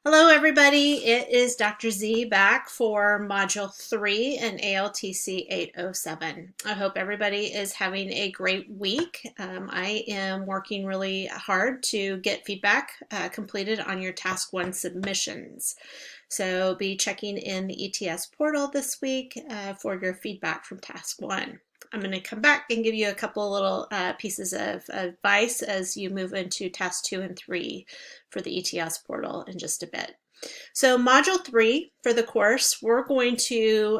Hello everybody, it is Dr. Z back for Module 3 in ALTC807. I hope everybody is having a great week. I am working really hard to get feedback completed on your Task 1 submissions. So be checking in the ETS portal this week for your feedback from Task 1. I'm going to come back and give you a couple little pieces of advice as you move into Task 2 and 3 for the ETS portal in just a bit. So Module 3 for the course, we're going to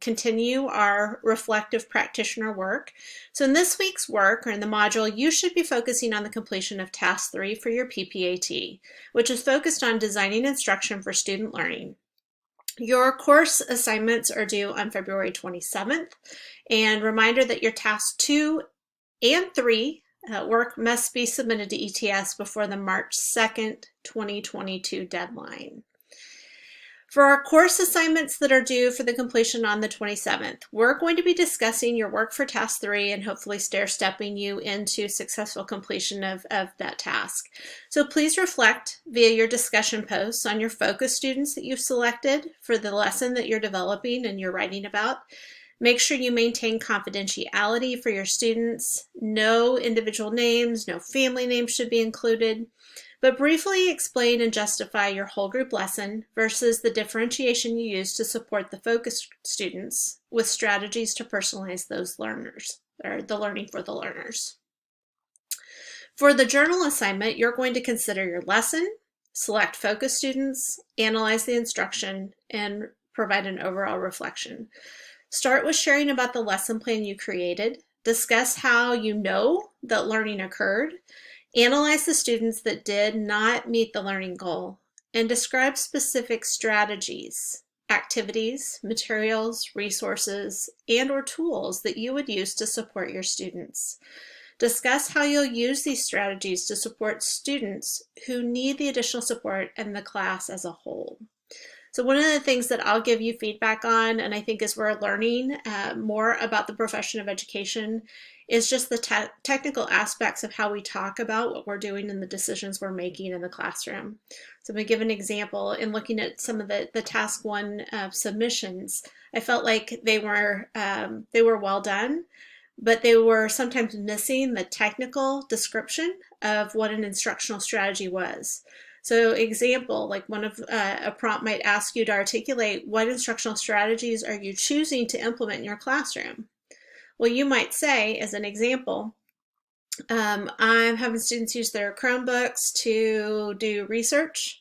continue our reflective practitioner work. So in this week's work, or in the module, you should be focusing on the completion of Task 3 for your PPAT, which is focused on designing instruction for student learning. Your course assignments are due on February 27th, and reminder that your Task 2 and 3 work must be submitted to ETS before the March 2nd, 2022 deadline. For our course assignments that are due for the completion on the 27th, we're going to be discussing your work for Task 3 and hopefully stair-stepping you into successful completion of that task. So please reflect via your discussion posts on your focus students that you've selected for the lesson that you're developing and you're writing about. Make sure you maintain confidentiality for your students. No individual names, no family names should be included. But briefly explain and justify your whole group lesson versus the differentiation you use to support the focus students with strategies to personalize those learners, or the learning for the learners. For the journal assignment, you're going to consider your lesson, select focus students, analyze the instruction, and provide an overall reflection. Start with sharing about the lesson plan you created, discuss how you know that learning occurred, analyze the students that did not meet the learning goal, and describe specific strategies, activities, materials, resources, and/or tools that you would use to support your students. Discuss how you'll use these strategies to support students who need the additional support and the class as a whole. So one of the things that I'll give you feedback on, and I think as we're learning more about the profession of education, is just the technical aspects of how we talk about what we're doing and the decisions we're making in the classroom. So I'm going to give an example. In looking at some of the Task 1 submissions, I felt like they were well done, but they were sometimes missing the technical description of what an instructional strategy was. So example, like a prompt might ask you to articulate what instructional strategies are you choosing to implement in your classroom. Well, you might say, as an example, I'm having students use their Chromebooks to do research.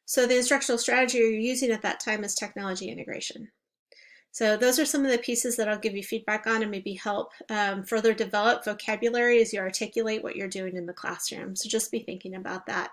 So the instructional strategy you're using at that time is technology integration. So those are some of the pieces that I'll give you feedback on and maybe help further develop vocabulary as you articulate what you're doing in the classroom. So just be thinking about that.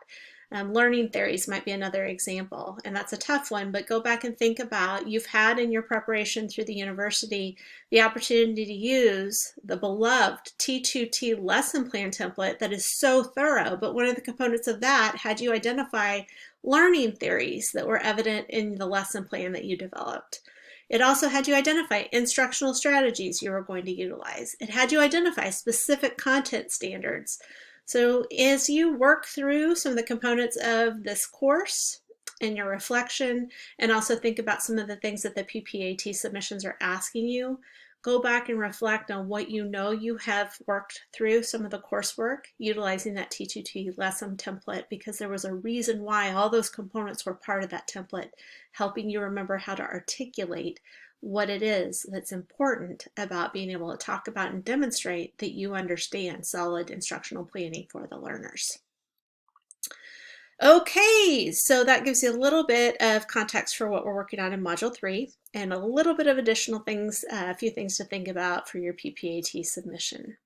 Learning theories might be another example, and that's a tough one, but go back and think about, you've had in your preparation through the university the opportunity to use the beloved T2T lesson plan template that is so thorough, but one of the components of that had you identify learning theories that were evident in the lesson plan that you developed. It also had you identify instructional strategies you were going to utilize. It had you identify specific content standards. So as you work through some of the components of this course in your reflection, and also think about some of the things that the PPAT submissions are asking you, go back and reflect on what you know you have worked through some of the coursework utilizing that T2T lesson template, because there was a reason why all those components were part of that template, helping you remember how to articulate what it is that's important about being able to talk about and demonstrate that you understand solid instructional planning for the learners. Okay, so that gives you a little bit of context for what we're working on in Module 3 and a little bit of additional things, a few things to think about for your PPAT submission.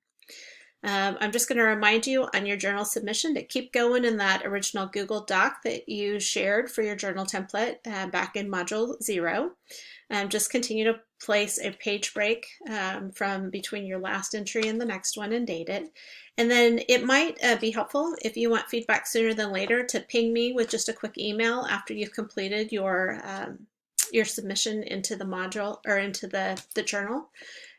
I'm just going to remind you on your journal submission to keep going in that original Google Doc that you shared for your journal template back in Module 0. Just continue to place a page break from between your last entry and the next one and date it. And then it might be helpful if you want feedback sooner than later to ping me with just a quick email after you've completed your submission into the module or into the journal.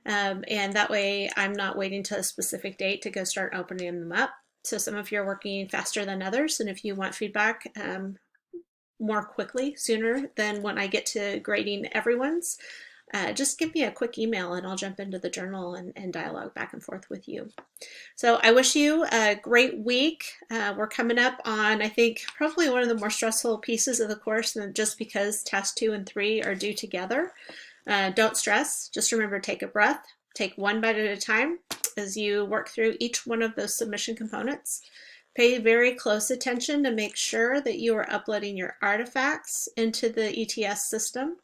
And that way I'm not waiting till a specific date to go start opening them up. So some of you are working faster than others, and if you want feedback, more quickly, sooner than when I get to grading everyone's, just give me a quick email and I'll jump into the journal and dialogue back and forth with you. So I wish you a great week. We're coming up on, I think, probably one of the more stressful pieces of the course, and just because tasks 2 and 3 are due together. Don't stress. Just remember, take a breath. Take one bite at a time as you work through each one of those submission components. Pay very close attention to make sure that you are uploading your artifacts into the ETS system,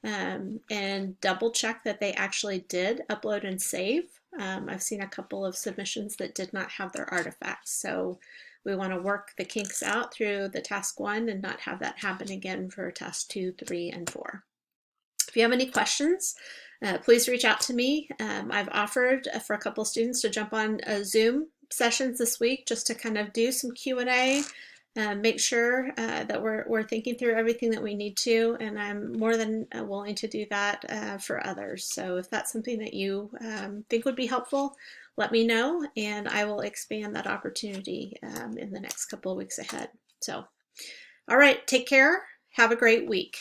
and double check that they actually did upload and save. I've seen a couple of submissions that did not have their artifacts, so we want to work the kinks out through the task 1 and not have that happen again for task 2, 3, and 4. If you have any questions, please reach out to me. I've offered for a couple of students to jump on Zoom sessions this week just to kind of do some Q&A, make sure that we're thinking through everything that we need to, and I'm more than willing to do that for others. So if that's something that you think would be helpful, let me know, and I will expand that opportunity in the next couple of weeks ahead. So, all right, take care. Have a great week.